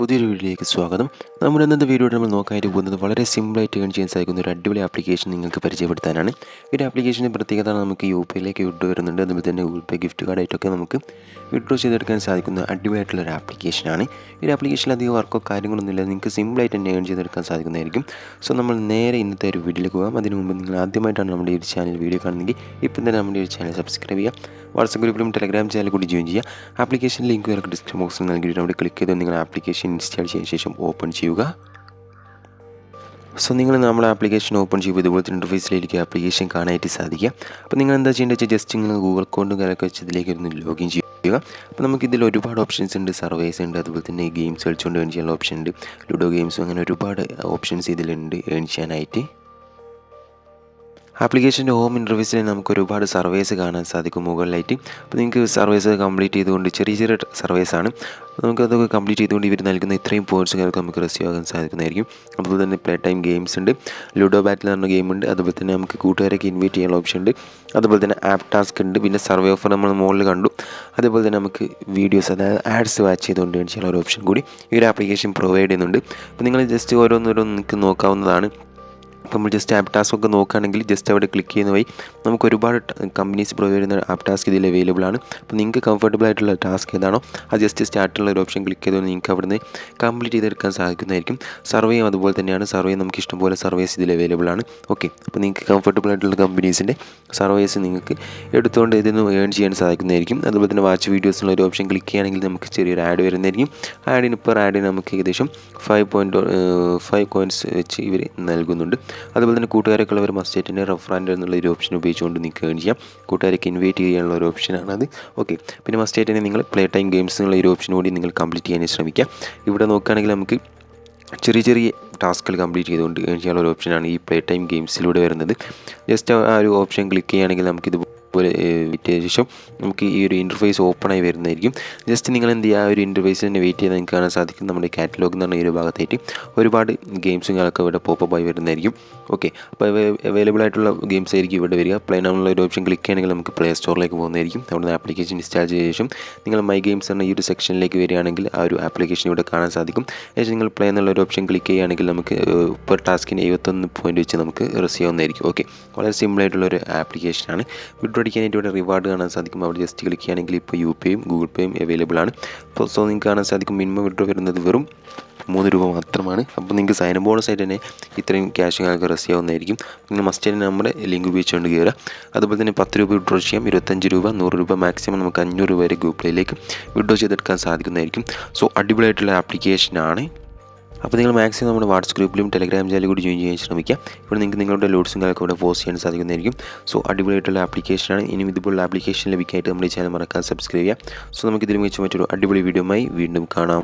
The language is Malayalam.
പുതിയൊരു വീഡിയോയിലേക്ക് സ്വാഗതം. നമ്മുടെ ഇന്നത്തെ വീഡിയോയിൽ നമ്മൾ നോക്കാനായിട്ട് പോകുന്നത് വളരെ സിമ്പിളായിട്ട് ഏൺ ചെയ്യാൻ സാധിക്കുന്ന ഒരു അടിപൊളി ആപ്ലിക്കേഷൻ നിങ്ങൾക്ക് പരിചയപ്പെടുത്താനാണ്. ഈ ഒരു ആപ്ലിക്കേഷൻ്റെ പ്രത്യേകത നമുക്ക് UPIയിലേക്ക് വിഡ്രോ വരുന്നുണ്ട്. അതുപോലെ തന്നെ ഗൂഗിൾ പേ ഗിഫ്റ്റ് കാർഡായിട്ടൊക്കെ നമുക്ക് വിഡ്രോ ചെയ്തെടുക്കാൻ സാധിക്കുന്ന അടിപൊളിയായിട്ടുള്ള ഒരു ആപ്ലിക്കേഷനാണ്. ഈ ഒരു ആപ്ലിക്കേഷനിൽ അധികം വർക്കോ കാര്യങ്ങളൊന്നുമില്ല, നിങ്ങൾക്ക് സിമ്പിളായിട്ട് തന്നെ ഏൺ ചെയ്തെടുക്കാൻ സാധിക്കുന്നതായിരിക്കും. സോ നമ്മൾ നേരെ ഇന്നത്തെ ഒരു വീഡിയോയിലേക്ക് പോകാം. അതിനു മുമ്പ് നിങ്ങൾ ആദ്യമായിട്ടാണ് നമ്മുടെ ഈ ഒരു ചാനൽ വീഡിയോ കാണുന്നെങ്കിൽ ഇപ്പം തന്നെ നമ്മുടെ ഈ ഒരു ചാനൽ സബ്സ്ക്രൈബ് ചെയ്യുക. വാട്സപ്പ് ഗ്രൂപ്പിലും ടെലഗ്രാം ചാനൽ കൂടി ജോയിൻ ചെയ്യുക. ആപ്ലിക്കേഷൻ ലിങ്ക് വരെ ഡിസ്ക്രിപ്ഷൻ ബോക്സിൽ നൽകിയിട്ട് അവിടെ ക്ലിക്ക് ചെയ്ത് നിങ്ങൾ ആപ്ലിക്കേഷൻ ഇൻസ്റ്റാൾ ചെയ്തതിന് ശേഷം ഓപ്പൺ ചെയ്യുക. സോ നിങ്ങൾ നമ്മുടെ ആപ്ലിക്കേഷൻ ഓപ്പൺ ചെയ്യുമ്പോൾ ഇതുപോലത്തെ ഇൻ്റർഫേസിലേക്ക് ആപ്ലിക്കേഷൻ കാണാനായിട്ട് സാധിക്കുക. അപ്പോൾ നിങ്ങൾ എന്താ ചെയ്യേണ്ടത് വെച്ചാൽ ജസ്റ്റ് നിങ്ങൾ ഗൂഗിൾ അക്കൗണ്ടും കാര്യമൊക്കെ വെച്ച് ഇതിലേക്ക് ഒന്ന് ലോഗിൻ ചെയ്യുക. അപ്പോൾ നമുക്കിതിൽ ഒരുപാട് ഓപ്ഷൻസ് ഉണ്ട്, സർവേസ് ഉണ്ട്, അതുപോലെ തന്നെ ഗെയിംസ് കളിച്ചുകൊണ്ട് ഏൺ ചെയ്യാനുള്ള ഓപ്ഷൻ ഉണ്ട്, ലുഡോ ഗെയിംസും, അങ്ങനെ ഒരുപാട് ഓപ്ഷൻസ് ഇതിലുണ്ട് ഏൺ ചെയ്യാനായിട്ട്. ആപ്ലിക്കേഷൻ്റെ ഹോം ഇൻ്റർഫേസിൽ നമുക്ക് ഒരുപാട് സർവേസ് കാണാൻ സാധിക്കും മുകളിലായിട്ട്. അപ്പോൾ നിങ്ങൾക്ക് സർവേസ് കംപ്ലീറ്റ് ചെയ്തുകൊണ്ട് ചെറിയ ചെറിയ സർവേസാണ്, നമുക്കതൊക്കെ കംപ്ലീറ്റ് ചെയ്തുകൊണ്ട് ഇവർ നൽകുന്ന ഇത്രയും പോയിൻറ്റ്സുകൾക്ക് നമുക്ക് റിസീവ് ആകാൻ സാധിക്കുന്നതായിരിക്കും. അതുപോലെ തന്നെ പ്ലേ ടൈം ഗെയിംസ് ഉണ്ട്, ലുഡോ ബാറ്റിൽ എന്ന് പറഞ്ഞ ഗെയിമുണ്ട്, അതുപോലെ തന്നെ നമുക്ക് കൂട്ടുകാരൊക്കെ ഇൻവൈറ്റ് ചെയ്യാനുള്ള ഓപ്ഷൻ ഉണ്ട്, അതുപോലെ തന്നെ ആപ്പ് ടാസ്ക് ഉണ്ട്, പിന്നെ സർവേ ഓഫർ നമ്മൾ മുകളിൽ കണ്ടു. അതുപോലെ തന്നെ നമുക്ക് വീഡിയോസ്, അതായത് ആഡ്സ് വാച്ച് ചെയ്തുകൊണ്ട് ചെയ്യാനുള്ള ഒരു ഓപ്ഷൻ കൂടി ഈ ഒരു ആപ്ലിക്കേഷൻ പ്രൊവൈഡ് ചെയ്യുന്നുണ്ട്. അപ്പോൾ നിങ്ങൾ ജസ്റ്റ് ഓരോന്നോരോന്ന് നിങ്ങൾക്ക് നോക്കാവുന്നതാണ്. അപ്പോൾ നമ്മൾ ജസ്റ്റ് ആപ്പ് ടാസ്ക് ഒക്കെ നോക്കുകയാണെങ്കിൽ ജസ്റ്റ് അവിടെ ക്ലിക്ക് ചെയ്യുന്ന വഴി നമുക്ക് ഒരുപാട് കമ്പനീസ് പ്രൊവൈഡ് ചെയ്യുന്ന ആപ്പ് ടാസ്ക് ഇതിൽ അവൈലബിൾ ആണ്. അപ്പോൾ നിങ്ങൾക്ക് കംഫർട്ടബിൾ ആയിട്ടുള്ള ടാസ്ക് ഏതാണോ അത് ജസ്റ്റ് സ്റ്റാർട്ടുള്ള ഒരു ഓപ്ഷൻ ക്ലിക്ക് ചെയ്തുകൊണ്ട് നിങ്ങൾക്ക് അവിടുന്ന് കംപ്ലീറ്റ് ചെയ്തെടുക്കാൻ സാധിക്കുന്നതായിരിക്കും. സർവേയും അതുപോലെ തന്നെയാണ്, സർവേ നമുക്ക് ഇഷ്ടംപോലെ സർവേസ് ഇതിൽ അവൈലബിൾ ആണ്. ഓക്കെ, അപ്പോൾ നിങ്ങൾക്ക് കംഫർട്ടബിൾ ആയിട്ടുള്ള കമ്പനീസിൻ്റെ സർവേസ് നിങ്ങൾക്ക് എടുത്തുകൊണ്ട് ഇതിന് ഏൺ ചെയ്യാൻ സാധിക്കുന്നതായിരിക്കും. അതുപോലെ തന്നെ വാച്ച് വീഡിയോസിനുള്ള ഒരു ഓപ്ഷൻ ക്ലിക്ക് ചെയ്യുകയാണെങ്കിൽ നമുക്ക് ചെറിയൊരു ആഡ് വരുന്നതായിരിക്കും. ആഡിന് നമുക്ക് ഏകദേശം 5 കോയിൻസ് വെച്ച് ഇവർ നൽകുന്നുണ്ട്. അതുപോലെ തന്നെ കൂട്ടുകാരൊക്കെ ഉള്ളവർ മസ്റ്റായിട്ടിൻ്റെ റെഫറൻഡ് എന്നുള്ള ഒരു ഓപ്ഷൻ ഉപയോഗിച്ചുകൊണ്ട് നിങ്ങൾക്ക് ഏൺ ചെയ്യാം. കൂട്ടുകാരൊക്കെ ഇൻവൈറ്റ് ചെയ്യാനുള്ള ഒരു ഓപ്ഷനാണത്. ഓക്കെ, പിന്നെ മസ്റ്റായിട്ട് നിങ്ങൾ പ്ലേ ടൈം ഗെയിംസ് എന്നുള്ള ഒരു ഓപ്ഷൻ കൂടി നിങ്ങൾ കംപ്ലീറ്റ് ചെയ്യാൻ ശ്രമിക്കുക. ഇവിടെ നോക്കുകയാണെങ്കിൽ നമുക്ക് ചെറിയ ചെറിയ ടാസ്കുകൾ കംപ്ലീറ്റ് ചെയ്തുകൊണ്ട് ഏൺ ചെയ്യാനുള്ള ഒരു ഓപ്ഷനാണ് ഈ പ്ലേ ടൈം ഗെയിംസിലൂടെ വരുന്നത്. ജസ്റ്റ് ആ ഒരു ഓപ്ഷൻ ക്ലിക്ക് ചെയ്യുകയാണെങ്കിൽ നമുക്കിത് പോലെ ശേഷം നമുക്ക് ഈ ഒരു ഇൻ്റർഫേസ് ഓപ്പണായി വരുന്നതായിരിക്കും. ജസ്റ്റ് നിങ്ങൾ എന്ത് ചെയ്യുക, ആ ഒരു ഇൻ്റർഫേസിൽ തന്നെ വെയിറ്റ് ചെയ്ത് നിങ്ങൾക്ക് കാണാൻ സാധിക്കും. നമ്മുടെ കാറ്റലോഗ് എന്ന് പറഞ്ഞ ഈ ഒരു ഭാഗത്തായിട്ട് ഒരുപാട് ഗെയിംസും കാര്യങ്ങളൊക്കെ ഇവിടെ പോപ്പപ്പായി വരുന്നതായിരിക്കും. ഓക്കെ, അപ്പോൾ അവൈലബിൾ ആയിട്ടുള്ള ഗെയിംസ് ആയിരിക്കും ഇവിടെ വരിക. പ്ലേ എന്നുള്ള ഒരു ഓപ്ഷൻ ക്ലിക്ക് ചെയ്യണമെങ്കിൽ നമുക്ക് പ്ലേ സ്റ്റോറിലേക്ക് പോകുന്നതായിരിക്കും. അവിടെ നിന്ന് ആപ്ലിക്കേഷൻ ഇൻസ്റ്റാൾ ചെയ്ത ശേഷം നിങ്ങൾ മൈ ഗെയിംസ് എന്ന ഈ ഒരു സെക്ഷനിലേക്ക് വരികയാണെങ്കിൽ ആ ഒരു ആപ്ലിക്കേഷൻ ഇവിടെ കാണാൻ സാധിക്കും. ശേഷം നിങ്ങൾ പ്ലേ എന്നുള്ള ഒരു ഓപ്ഷൻ ക്ലിക്ക് ചെയ്യുകയാണെങ്കിൽ നമുക്ക് പെർ ടാസ്കിന് 71 പോയിൻറ്റ് വെച്ച് നമുക്ക് റിസീവ് ആവുന്നതായിരിക്കും. ഓക്കെ, വളരെ സിമ്പിളായിട്ടുള്ളൊരു ആപ്ലിക്കേഷനാണ്. വിഡ്രോ അടിക്കാനായിട്ട് ഇവിടെ റിവാർഡ് കാണാൻ സാധിക്കും. അവിടെ ജസ്റ്റ് ക്ലിക്ക് ചെയ്യുകയാണെങ്കിൽ ഇപ്പോൾ UPIയും ഗൂഗിൾ പേയും അവൈലബിൾ ആണ്. അപ്പോൾ സോ നിങ്ങൾക്ക് കാണാൻ സാധിക്കും മിനിമം വിഡ്രോ വരുന്നത് വെറും 3 രൂപ മാത്രമാണ്. അപ്പോൾ നിങ്ങൾക്ക് സൈൻ ബോണസ് ആയിട്ട് തന്നെ ഇത്രയും ക്യാഷ് നിങ്ങൾക്ക് റിസീവ് ആവുന്നതായിരിക്കും. നിങ്ങൾ മസ്റ്റ് തന്നെ നമ്മുടെ ലിങ്ക് ഉപയോഗിച്ചുകൊണ്ട് കയറുക. അതുപോലെ തന്നെ 10 രൂപ വിഡ്രോ ചെയ്യാം, 25 രൂപ, 100 രൂപ, മാക്സിമം നമുക്ക് 500 രൂപ വരെ ഗൂഗിൾ പേയിലേക്ക് വിഡ്രോ ചെയ്തെടുക്കാൻ സാധിക്കുന്നതായിരിക്കും. സോ അടിപൊളിയായിട്ടുള്ള ആപ്ലിക്കേഷനാണ്. അപ്പോൾ നിങ്ങൾ മാക്സിമം നമ്മുടെ വാട്സപ്പ് ഗ്രൂപ്പിലും ടെലഗ്രാം ചാനലിൽ കൂടി ജോയിൻ ചെയ്യാൻ ശ്രമിക്കുക. ഇവിടെ നിങ്ങൾക്ക് നിങ്ങളുടെ ലോഡ്സും കാര്യമൊക്കെ ഇവിടെ പോസ്റ്റ് ചെയ്യാൻ സാധിക്കുന്നതായിരിക്കും. സോ അടിപൊളിയായിട്ടുള്ള ആപ്ലിക്കേഷനാണ്. ഇനി ഇതുപോലുള്ള ആപ്ലിക്കേഷൻ ലഭിക്കാനായിട്ട് നമ്മുടെ ഈ ചാനൽ മറക്കാതെ സബ്സ്ക്രൈബ് ചെയ്യുക. സോ നമുക്ക് ഇതിൽ വെച്ച് മറ്റൊരു അടിപൊളി വീഡിയോയുമായി വീണ്ടും കാണാം.